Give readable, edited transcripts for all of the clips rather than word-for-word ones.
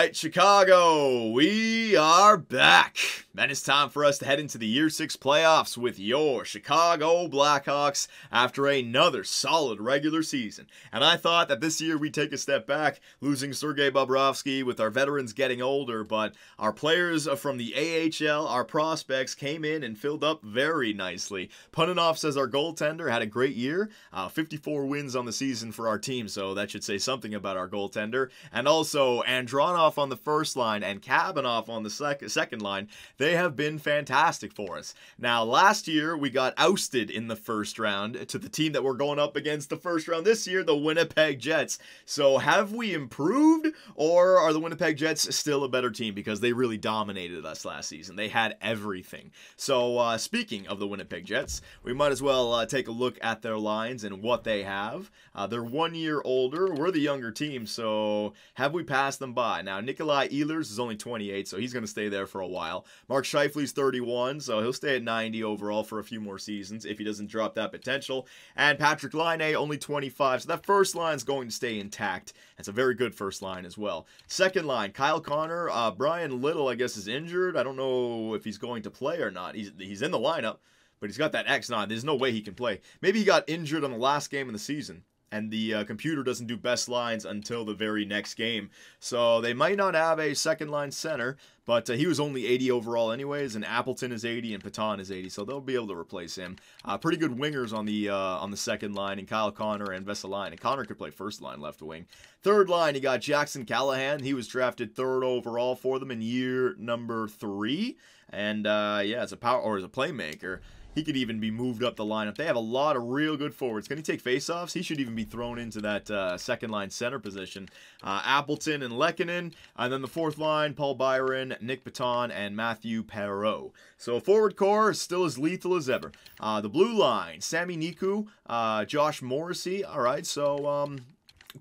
right, Chicago, we are back. And it's time for us to head into the Year 6 playoffs with your Chicago Blackhawks after another solid regular season. And I thought that this year we'd take a step back, losing Sergei Bobrovsky with our veterans getting older, but our players from the AHL, our prospects, came in and filled up very nicely. Puninoff says our goaltender had a great year, 54 wins on the season for our team, so that should say something about our goaltender. And also, Andronov on the first line and Kabanoff on the second line, they have been fantastic for us. Now, last year, we got ousted in the first round to the team that we're going up against the first round this year, the Winnipeg Jets. So, have we improved, or are the Winnipeg Jets still a better team? Because they really dominated us last season. They had everything. So, speaking of the Winnipeg Jets, we might as well take a look at their lines and what they have. They're 1 year older. We're the younger team, so have we passed them by? Now, Nikolai Ehlers is only 28, so he's going to stay there for a while. Mark Scheifele's 31, so he'll stay at 90 overall for a few more seasons if he doesn't drop that potential. And Patrick Laine, only 25, so that first line's going to stay intact. It's a very good first line as well. Second line, Kyle Connor. Brian Little, I guess, is injured. I don't know if he's going to play or not. He's in the lineup, but he's got that X on. There's no way he can play. Maybe he got injured on the last game of the season, and the computer doesn't do best lines until the very next game. So they might not have a second-line center, but he was only 80 overall anyways, and Appleton is 80 and Patan is 80, so they'll be able to replace him. Pretty good wingers on the second line, in Kyle Connor and Vesalainen. And Connor could play first line left wing. Third line, you got Jackson Callahan. He was drafted third overall for them in year number 3. And yeah, as a playmaker. He could even be moved up the lineup. They have a lot of real good forwards. Can he take faceoffs? He should even be thrown into that second-line center position. Appleton and Lehkonen. And then the fourth line, Paul Byron, Nick Patan, and Matthew Perreault. So forward core is still as lethal as ever. The blue line, Sami Niku, Josh Morrissey. All right, so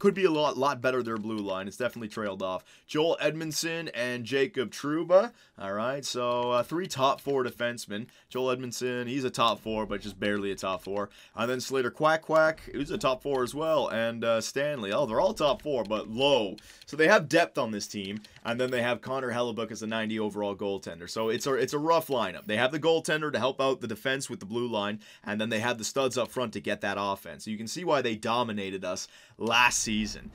could be a lot better, their blue line. It's definitely trailed off. Joel Edmundson and Jacob Trouba. All right, so 3 top 4 defensemen. Joel Edmundson, he's a top 4, but just barely a top 4. And then Slater Quack, who's a top 4 as well. And Stanley. Oh, they're all top 4, but low. So they have depth on this team. And then they have Connor Hellebuck as a 90 overall goaltender. So it's a rough lineup. They have the goaltender to help out the defense with the blue line. And then they have the studs up front to get that offense. So you can see why they dominated us last season.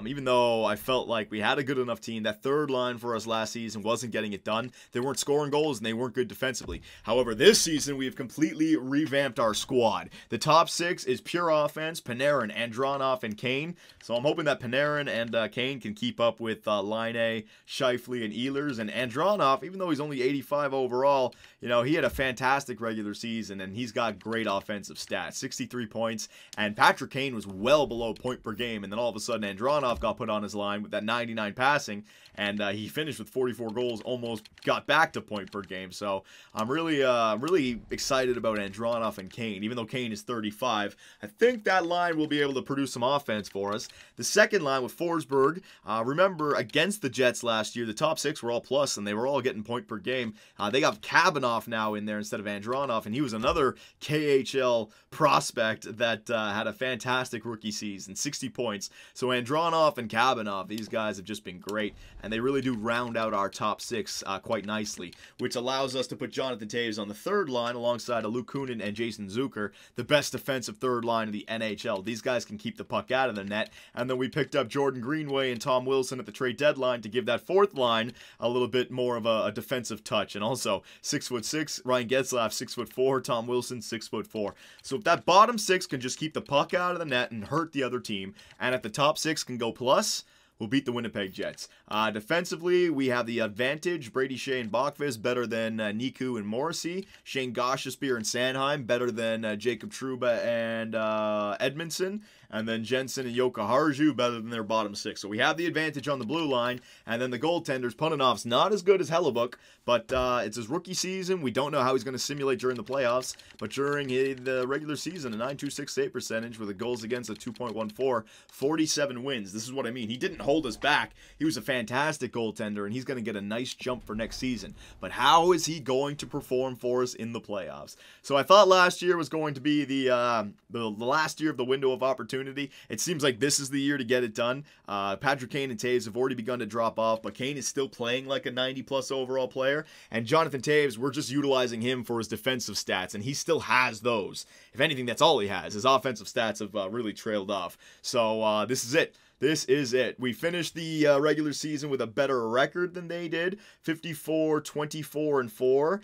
Even though I felt like we had a good enough team, that third line for us last season wasn't getting it done. They weren't scoring goals and they weren't good defensively. However, this season we have completely revamped our squad. The top 6 is pure offense: Panarin, Andronov, and Kane. So I'm hoping that Panarin and Kane can keep up with Laine, Scheifele, and Ehlers. And Andronov, even though he's only 85 overall, you know, he had a fantastic regular season and he's got great offensive stats. 63 points, and Patrick Kane was well below point per game, and then all of a sudden Andronov got put on his line with that 99 passing, and he finished with 44 goals, almost got back to point per game. So I'm really excited about Andronov and Kane. Even though Kane is 35, I think that line will be able to produce some offense for us. The second line with Forsberg, remember against the Jets last year, the top 6 were all plus, and they were all getting point per game. They got Kabanoff now in there instead of Andronov, and he was another KHL prospect that had a fantastic rookie season, 60 points. So Andronov and Kabanoff, these guys have just been great, and they really do round out our top 6 quite nicely, which allows us to put Jonathan Toews on the third line alongside Luke Kunin and Jason Zucker, the best defensive third line of the NHL. These guys can keep the puck out of the net, and then we picked up Jordan Greenway and Tom Wilson at the trade deadline to give that fourth line a little bit more of a defensive touch. And also 6'6", Ryan Getzlaf 6'4", Tom Wilson 6'4". So if that bottom 6 can just keep the puck out of the net and hurt the other team, and if the top 6 can go plus, we'll beat the Winnipeg Jets. Defensively, we have the advantage. Brady Shea and Bachvis better than Niku and Morrissey. Shane Gostisbehere and Sanheim better than Jacob Trouba and Edmundson. And then Jensen and Jokiharju better than their bottom 6. So we have the advantage on the blue line. And then the goaltenders, Puninov's not as good as Hellebuck, but it's his rookie season. We don't know how he's going to simulate during the playoffs. But during the regular season, a .926 save percentage with a goals against a 2.14, 47 wins. This is what I mean. He didn't hold us back. He was a fantastic goaltender, and he's going to get a nice jump for next season. But how is he going to perform for us in the playoffs? So I thought last year was going to be the last year of the window of opportunity opportunity. It seems like this is the year to get it done. Patrick Kane and Toews have already begun to drop off, but Kane is still playing like a 90-plus overall player. And Jonathan Toews, we're just utilizing him for his defensive stats, and he still has those. If anything, that's all he has. His offensive stats have really trailed off. So this is it. This is it. We finished the regular season with a better record than they did. 54, 24, and 4.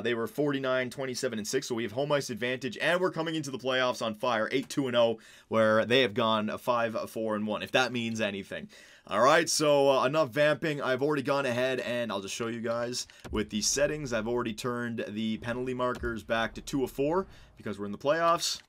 They were 49, 27, and 6. So we have home ice advantage. And we're coming into the playoffs on fire. 8-2-0, where they have gone 5-4-1, if that means anything. All right, so enough vamping. I've already gone ahead, and I'll just show you guys with the settings. I've already turned the penalty markers back to 2 of 4 because we're in the playoffs.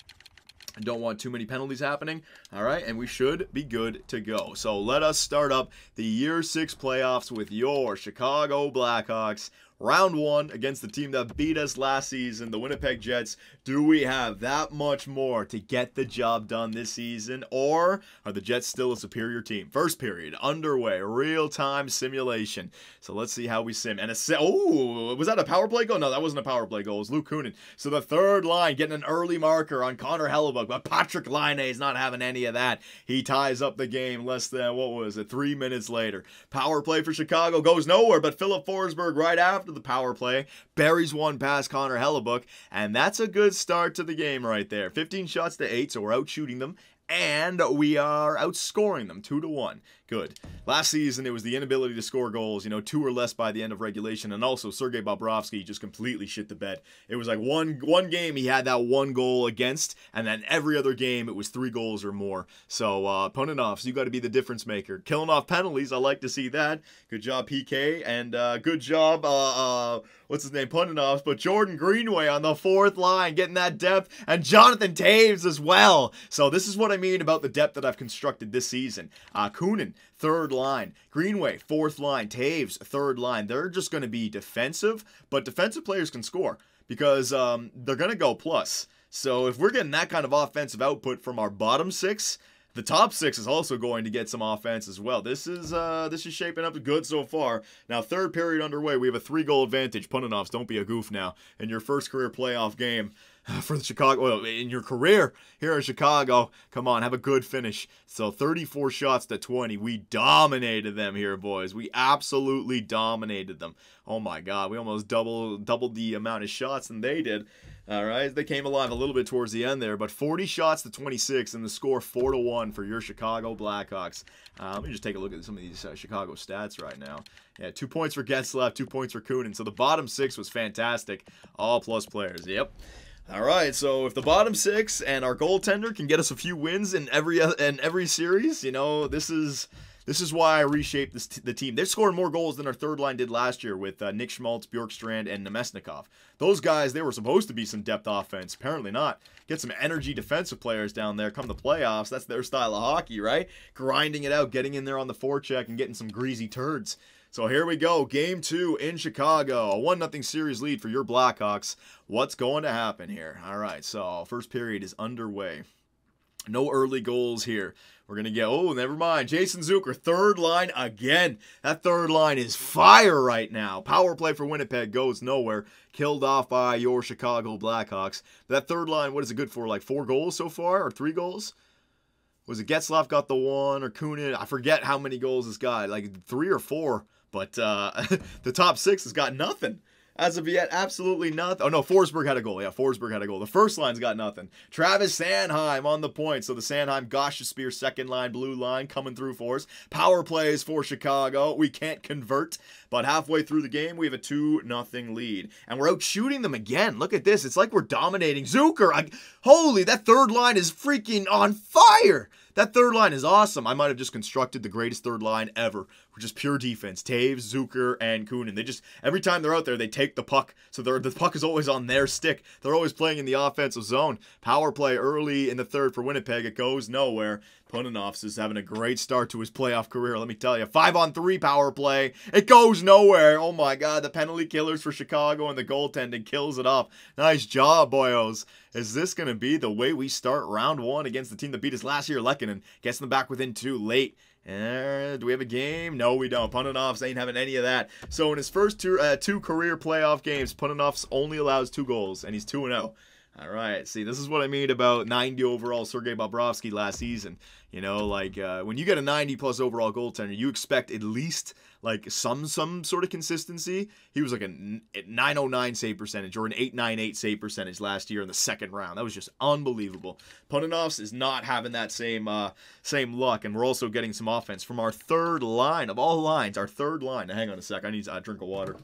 I don't want too many penalties happening. All right, and we should be good to go. So let us start up the Year 6 playoffs with your Chicago Blackhawks. Round 1 against the team that beat us last season, the Winnipeg Jets. Do we have that much more to get the job done this season, or are the Jets still a superior team? First period underway, real-time simulation. So let's see how we sim. And oh, was that a power play goal? No, that wasn't a power play goal. It was Luke Kunin. So the third line getting an early marker on Connor Hellebuyck, but Patrick Laine is not having any of that. He ties up the game less than, what was it, 3 minutes later. Power play for Chicago goes nowhere, but Philip Forsberg right after the power play buries one past Connor Hellebuyck, and that's a good start to the game right there. 15 shots to 8, so we're out shooting them, and we are outscoring them 2-1. Good. Last season, it was the inability to score goals, 2 or less by the end of regulation, and also Sergei Bobrovsky just completely shit the bed. It was like one game he had that 1 goal against, and then every other game it was 3 goals or more. So, Punanovs, you got to be the difference maker. Killing off penalties, I like to see that. Good job, PK, and good job, what's his name, Punanovs, but Jordan Greenway on the 4th line, getting that depth, and Jonathan Toews as well. So this is what I mean about the depth that I've constructed this season. Kunin, 3rd line. Greenway, 4th line. Toews, 3rd line. They're just going to be defensive, but defensive players can score because they're going to go plus. So if we're getting that kind of offensive output from our bottom 6, the top 6 is also going to get some offense as well. This is shaping up good so far. Now, 3rd period underway. We have a 3-goal advantage. Punanovs, don't be a goof now. In your first career playoff game for the Chicago, well, in your career here in Chicago, come on, have a good finish. So 34 shots to 20. We dominated them here, boys. We absolutely dominated them. Oh my God, we almost doubled the amount of shots than they did. All right, they came alive a little bit towards the end there, but 40 shots to 26, and the score 4-1 for your Chicago Blackhawks. Let me just take a look at some of these Chicago stats right now. Yeah, 2 points for Getzlaf, 2 points for Kunin. So the bottom 6 was fantastic. All plus players. Yep. All right, so if the bottom 6 and our goaltender can get us a few wins in every series, this is why I reshaped the team. They're scoring more goals than our 3rd line did last year with Nick Schmaltz, Bjorkstrand, and Nemesnikov. Those guys, they were supposed to be some depth offense. Apparently not. Get some energy defensive players down there come the playoffs. That's their style of hockey, right? Grinding it out, getting in there on the forecheck, and getting some greasy turds. So here we go. Game 2 in Chicago. A 1-0 series lead for your Blackhawks. What's going to happen here? All right, so first period is underway. No early goals here. We're going to get, oh, never mind. Jason Zucker, 3rd line again. That 3rd line is fire right now. Power play for Winnipeg goes nowhere. Killed off by your Chicago Blackhawks. That 3rd line, what is it good for? Like 4 goals so far or 3 goals? Was it Getzlaf got the 1 or Kunin? I forget how many goals this guy. Like 3 or 4. But the top 6 has got nothing. As of yet, absolutely nothing. Oh, no, Forsberg had a goal. Yeah, Forsberg had a goal. The first line's got nothing. Travis Sanheim on the point. So the Sanheim, Gostisbehere, 2nd line, blue line coming through for us. Power plays for Chicago. We can't convert. But halfway through the game, we have a 2-0 lead. And we're out shooting them again. Look at this. It's like we're dominating. Zucker, holy, that 3rd line is freaking on fire. That 3rd line is awesome. I might have just constructed the greatest 3rd line ever. We're just pure defense. Toews, Zucker, and Kunin. They just, every time they're out there, they take the puck. So the puck is always on their stick. They're always playing in the offensive zone. Power play early in the 3rd for Winnipeg. It goes nowhere. Punanovs is having a great start to his playoff career, let me tell you. 5-on-3 power play. It goes nowhere. Oh my God, the penalty killers for Chicago and the goaltending kills it off. Nice job, boyos. Is this going to be the way we start round 1 against the team that beat us last year? Lehkonen gets them back within 2 late. Do we have a game? No, we don't. Punanovs ain't having any of that. So in his first 2 career playoff games, Punanovs only allows 2 goals, and he's 2-0. All right, see, this is what I mean about 90 overall Sergei Bobrovsky last season. You know, like, when you get a 90-plus overall goaltender, you expect at least, like, some sort of consistency. He was like a 909 save percentage or an 898 save percentage last year in the second round. That was just unbelievable. Pananov's is not having that same luck, and we're also getting some offense from our third line of all lines. Our third line. Now, hang on a sec. I need a drink of water.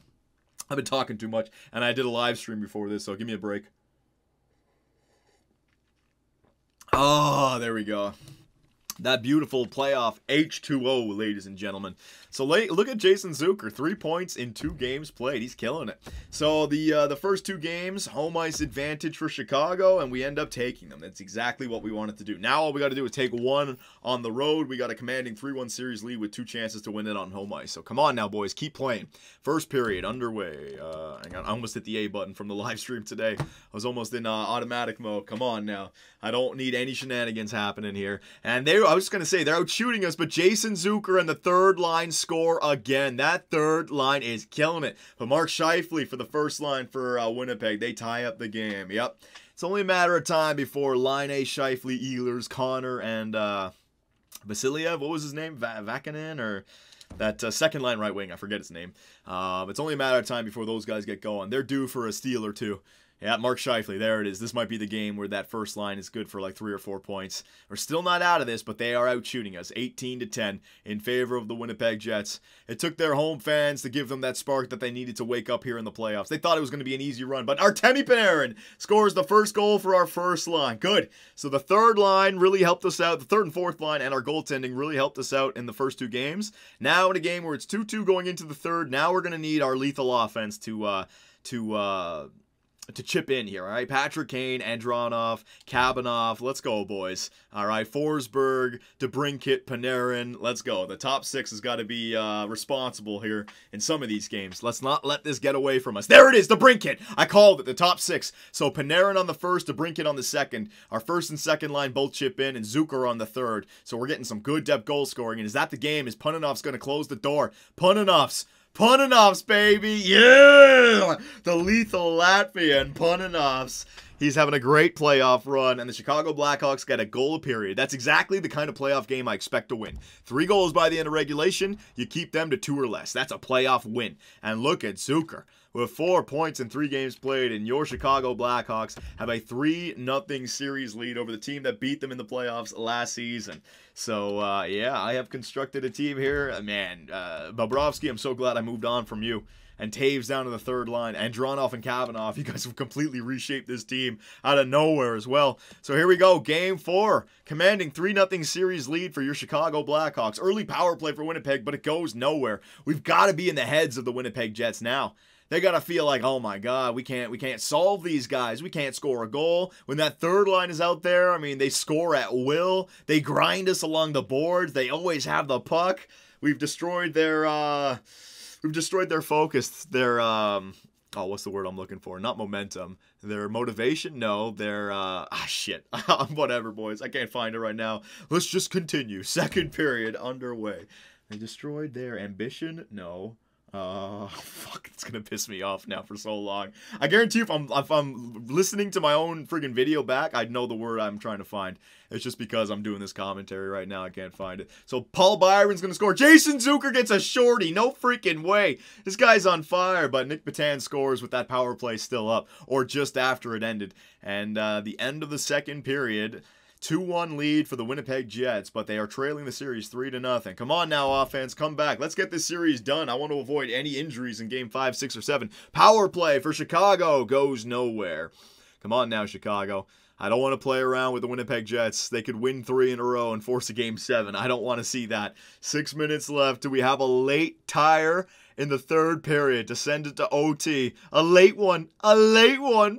I've been talking too much, and I did a live stream before this, so give me a break. Oh, there we go. That beautiful playoff H2O, ladies and gentlemen. So look at Jason Zucker, 3 points in 2 games played. He's killing it. So the first 2 games, home ice advantage for Chicago, and we end up taking them. That's exactly what we wanted to do. Now all we got to do is take 1 on the road. We got a commanding 3-1 series lead with 2 chances to win it on home ice. So come on now, boys, keep playing. First period underway. Hang on, I almost hit the A button from the live stream today. I was almost in automatic mode. Come on now. I don't need any shenanigans happening here. And I was just going to say, they're out shooting us, but Jason Zucker and the third line score again. That third line is killing it. But Mark Scheifele for the first line for Winnipeg. They tie up the game. Yep. It's only a matter of time before Line A, Scheifele, Ehlers, Connor, and Vasiliev. What was his name? Vakanen or... That second line right wing, I forget his name. It's only a matter of time before those guys get going. They're due for a steal or 2. Yeah, Mark Scheifele, there it is. This might be the game where that first line is good for like 3 or 4 points. We're still not out of this, but they are out shooting us 18-10 in favor of the Winnipeg Jets. It took their home fans to give them that spark that they needed to wake up here in the playoffs. They thought it was going to be an easy run, but Artemi Panarin scores the first goal for our first line. Good. So the third line really helped us out. The third and fourth line and our goaltending really helped us out in the first 2 games. Now in a game where it's 2-2 going into the third, now we're going to need our lethal offense to chip in here, all right? Patrick Kane, Andronov, Kabanov, let's go, boys. All right, Forsberg, DeBrincat, Panarin, let's go. The top 6 has got to be responsible here in some of these games. Let's not let this get away from us. There it is, DeBrincat. I called it, the top 6. So Panarin on the first, DeBrincat on the second. Our first and second line both chip in, and Zucker on the third. So we're getting some good depth goal scoring. And is that the game? Is Pananov's going to close the door? Pananov's, baby. Yeah! The lethal Latvian Pananov's. He's having a great playoff run, and the Chicago Blackhawks get a goal a period. That's exactly the kind of playoff game I expect to win. 3 goals by the end of regulation, you keep them to 2 or less. That's a playoff win. And look at Zucker. With 4 points in 3 games played, and your Chicago Blackhawks have a 3-0 series lead over the team that beat them in the playoffs last season. So, yeah, I have constructed a team here. Man, Bobrovsky, I'm so glad I moved on from you. And Taves down to the third line. Andronov and Kabanov, you guys have completely reshaped this team out of nowhere as well. So here we go, Game 4. Commanding 3-0 series lead for your Chicago Blackhawks. Early power play for Winnipeg, but it goes nowhere. We've got to be in the heads of the Winnipeg Jets now. They got to feel like, oh my God, we can't solve these guys. We can't score a goal. When that third line is out there, I mean, they score at will. They grind us along the boards. They always have the puck. We've destroyed their focus, their, what's the word I'm looking for? Not momentum. Their motivation? No, their, shit. Whatever, boys. I can't find it right now. Let's just continue. Second period underway. They destroyed their ambition? No. Fuck, it's gonna piss me off now for so long. I guarantee you if I'm listening to my own friggin' video back, I'd know the word I'm trying to find. It's just because I'm doing this commentary right now, I can't find it. So Paul Byron's gonna score. Jason Zucker gets a shorty. No freaking way. This guy's on fire, but Nick Patan scores with that power play still up, or just after it ended. And the end of the second period, 2-1 lead for the Winnipeg Jets, but they are trailing the series 3-0. Come on now, offense. Come back. Let's get this series done. I want to avoid any injuries in Game 5, 6, or 7. Power play for Chicago goes nowhere. Come on now, Chicago. I don't want to play around with the Winnipeg Jets. They could win 3 in a row and force a Game 7. I don't want to see that. 6 minutes left. Do we have a late tire in the third period to send it to OT? A late one,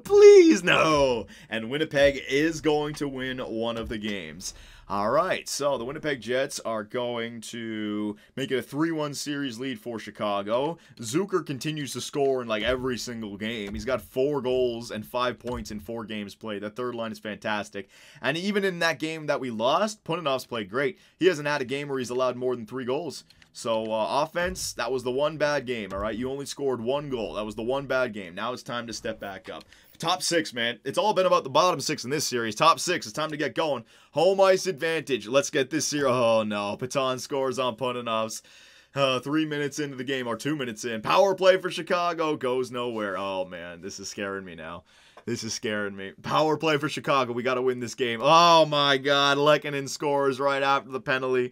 please, no. And Winnipeg is going to win one of the games. All right, so the Winnipeg Jets are going to make it a 3-1 series lead for Chicago. Zucker continues to score in like every single game. He's got 4 goals and 5 points in 4 games played. That third line is fantastic. And even in that game that we lost, Punanov's played great. He hasn't had a game where he's allowed more than 3 goals. So offense, that was the one bad game, all right? You only scored 1 goal. That was the one bad game. Now it's time to step back up. Top 6, man. It's all been about the bottom 6 in this series. Top 6, it's time to get going. Home ice advantage. Let's get this series. Oh, no. Paton scores on Punanovs. 3 minutes into the game, or 2 minutes in. Power play for Chicago goes nowhere. Oh, man. This is scaring me now. This is scaring me. Power play for Chicago. We got to win this game. Oh, my God. Lehkonen scores right after the penalty.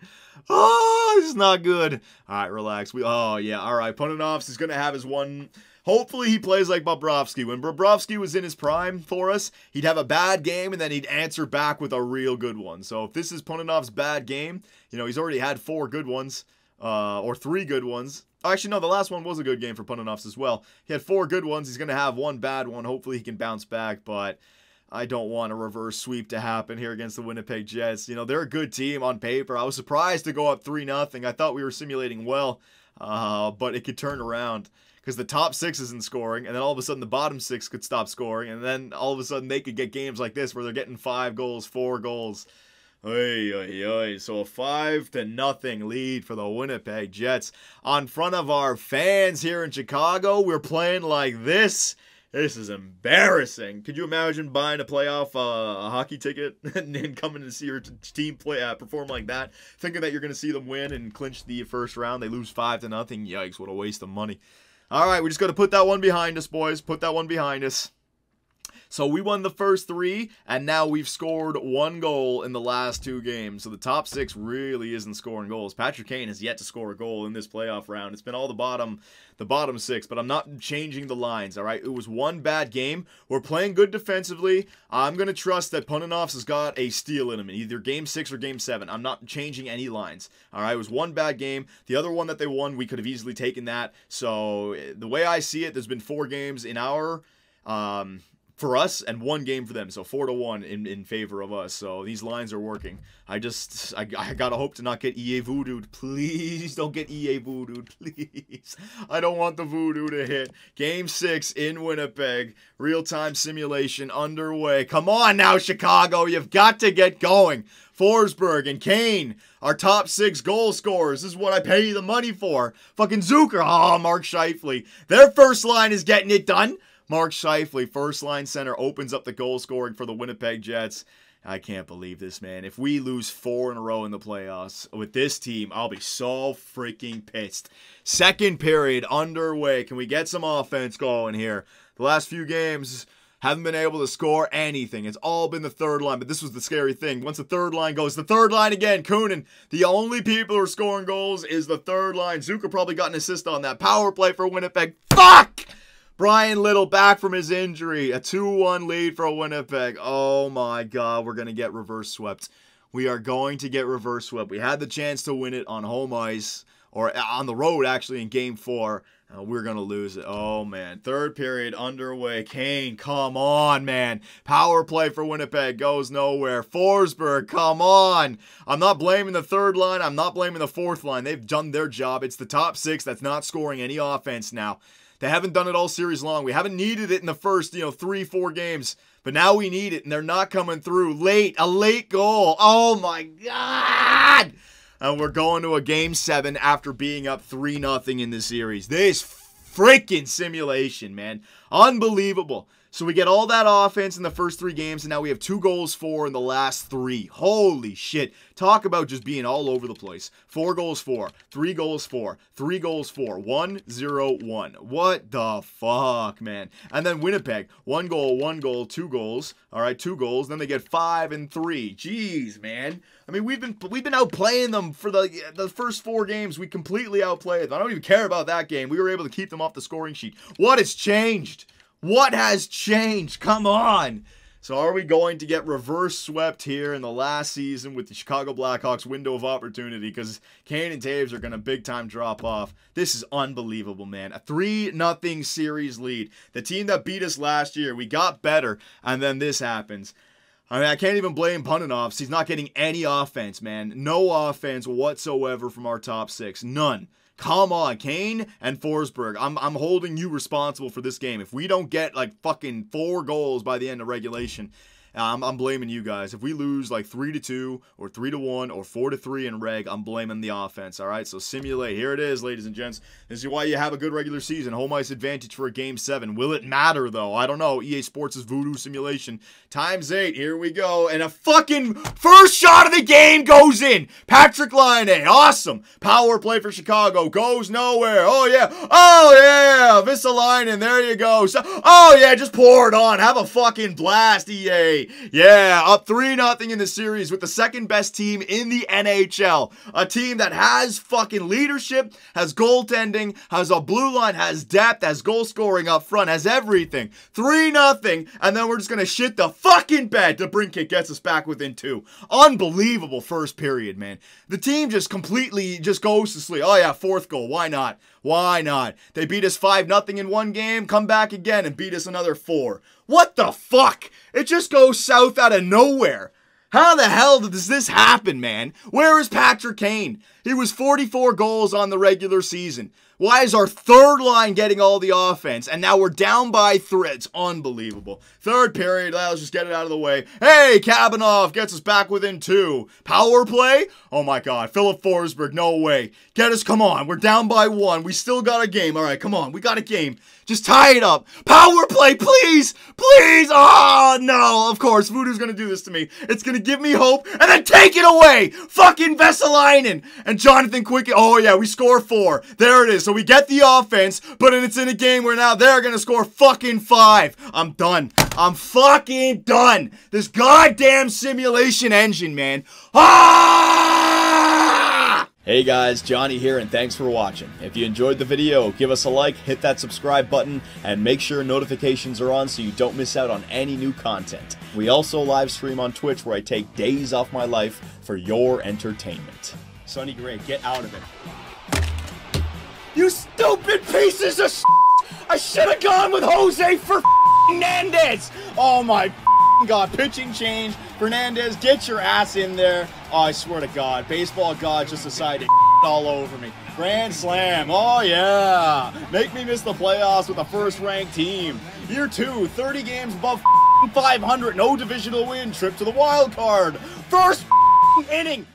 Oh, this is not good. All right, relax. Oh, yeah. All right. Punanovs is going to have his one. Hopefully he plays like Bobrovsky. When Bobrovsky was in his prime for us, he'd have a bad game and then he'd answer back with a real good one. So if this is Punanov's bad game, you know, he's already had 4 good ones, or 3 good ones. Actually, no, the last one was a good game for Punanovs as well. He had 4 good ones. He's going to have 1 bad one. Hopefully he can bounce back, but I don't want a reverse sweep to happen here against the Winnipeg Jets. You know, they're a good team on paper. I was surprised to go up 3-0. I thought we were simulating well, but it could turn around. Because the top 6 isn't scoring, and then all of a sudden the bottom 6 could stop scoring, and then all of a sudden they could get games like this where they're getting 5 goals, 4 goals. Oy, oy, oy. So a 5-0 lead for the Winnipeg Jets. On front of our fans here in Chicago, we're playing like this. This is embarrassing. Could you imagine buying a playoff a hockey ticket and coming to see your team play perform like that, thinking that you're going to see them win and clinch the first round? They lose 5-0. Yikes, what a waste of money. All right, we just got to put that one behind us, boys. Put that one behind us. So we won the first 3, and now we've scored 1 goal in the last 2 games. So the top 6 really isn't scoring goals. Patrick Kane has yet to score a goal in this playoff round. It's been all the bottom 6, but I'm not changing the lines, all right? It was 1 bad game. We're playing good defensively. I'm going to trust that Punanovs has got a steal in him, either game 6 or game 7. I'm not changing any lines, all right? It was 1 bad game. The other one that they won, we could have easily taken that. So the way I see it, there's been 4 games in our for us and 1 game for them, so 4-1 in favor of us. So these lines are working. I gotta hope to not get EA voodooed. Please don't get EA voodooed, please. I don't want the voodoo to hit. Game 6 in Winnipeg. Real-time simulation underway. Come on now, Chicago. You've got to get going. Forsberg and Kane, our top 6 goal scorers. This is what I pay you the money for. Fucking Zucker. Oh, Mark Scheifele. Their first line is getting it done. Mark Scheifele, first line center, opens up the goal scoring for the Winnipeg Jets. I can't believe this, man. If we lose 4 in a row in the playoffs with this team, I'll be so freaking pissed. Second period underway. Can we get some offense going here? The last few games haven't been able to score anything. It's all been the third line, but this was the scary thing. Once the third line goes, the third line again, Kunin. The only people who are scoring goals is the third line. Zucker probably got an assist on that. Power play for Winnipeg. Fuck! Brian Little back from his injury. A 2-1 lead for Winnipeg. Oh my God, we're going to get reverse swept. We are going to get reverse swept. We had the chance to win it on home ice, or on the road actually in game 4. We're going to lose it. Oh man. Third period underway. Kane, come on, man. Power play for Winnipeg goes nowhere. Forsberg, come on. I'm not blaming the third line. I'm not blaming the fourth line. They've done their job. It's the top 6 that's not scoring any offense now. They haven't done it all series long. We haven't needed it in the first, 3-4 games. But now we need it, and they're not coming through. A late goal. Oh, my God. And we're going to a game 7 after being up 3-0 in the series. This freaking simulation, man. Unbelievable. So we get all that offense in the first 3 games, and now we have 2 goals for in the last 3. Holy shit. Talk about just being all over the place. 4 goals for, 3 goals for, 3 goals for, 1-0-1. What the fuck, man? And then Winnipeg, 1 goal, 2 goals. All right, 2 goals. Then they get 5 and 3. Jeez, man. I mean, we've been outplaying them for the first 4 games. We completely outplayed them. I don't even care about that game. We were able to keep them off the scoring sheet. What has changed? What has changed? Come on. So are we going to get reverse swept here in the last season with the Chicago Blackhawks window of opportunity? Because Kane and Taves are going to big time drop off. This is unbelievable, man. A 3-0 series lead. The team that beat us last year, we got better, and then this happens. I mean, I can't even blame Punanovs. He's not getting any offense, man. No offense whatsoever from our top 6. None. Come on, Kane and Forsberg. I'm holding you responsible for this game. If we don't get like fucking 4 goals by the end of regulation, I'm blaming you guys. If we lose like 3-2 or 3-1 or 4-3 in reg, I'm blaming the offense. All right, so simulate. Here it is, ladies and gents. This is why you have a good regular season. Home ice advantage for a Game 7. Will it matter, though? I don't know. EA Sports' voodoo simulation. ×8. Here we go. And a fucking first shot of the game goes in. Patrick Laine. Awesome. Power play for Chicago. Goes nowhere. Oh, yeah. Oh, yeah. Vesalainen. There you go. So, oh, yeah. Just pour it on. Have a fucking blast, EA. Yeah. Up 3-0 in the series with the second best team in the NHL. A team that has fucking leadership, has goaltending, has a blue line, has depth, has goal scoring up front, has everything. 3-0, and then we're just gonna shit the fucking bed. DeBrincat gets us back within 2. Unbelievable first period, man. The team just completely just goes to sleep. Oh yeah, 4th goal. Why not? Why not? They beat us 5-0 in one game, come back again and beat us another 4. What the fuck? It just goes south out of nowhere. How the hell does this happen, man? Where is Patrick Kane? He was 44 goals on the regular season. Why is our third line getting all the offense? And now we're down by 3. It's unbelievable. Third period, let's just get it out of the way. Hey, Kabanov gets us back within 2. Power play? Oh my god. Philip Forsberg, no way. Get us, come on. We're down by 1. We still got a game. All right, come on. We got a game. Just tie it up. Power play, please. Please. Oh, no. Of course, Voodoo's going to do this to me. It's going to give me hope and then take it away. Fucking Vesalainen. And Jonathan Quick. Oh, yeah, we score 4. There it is. So we get the offense, but it's in a game where now they're going to score fucking 5. I'm done. I'm fucking done. This goddamn simulation engine, man. Ah! Hey guys, Johnny here, and thanks for watching. If you enjoyed the video, give us a like, hit that subscribe button, and make sure notifications are on so you don't miss out on any new content. We also live stream on Twitch where I take days off my life for your entertainment. Sonny Gray, get out of it. You stupid pieces of shit! I should have gone with Jose for Fernandez! Oh my god, pitching change. Fernandez, get your ass in there. Oh, I swear to god, baseball god just decided to all over me. Grand slam, oh yeah. Make me miss the playoffs with a first-ranked team. Year 2, 30 games above 500, no divisional win, trip to the wild card. First inning.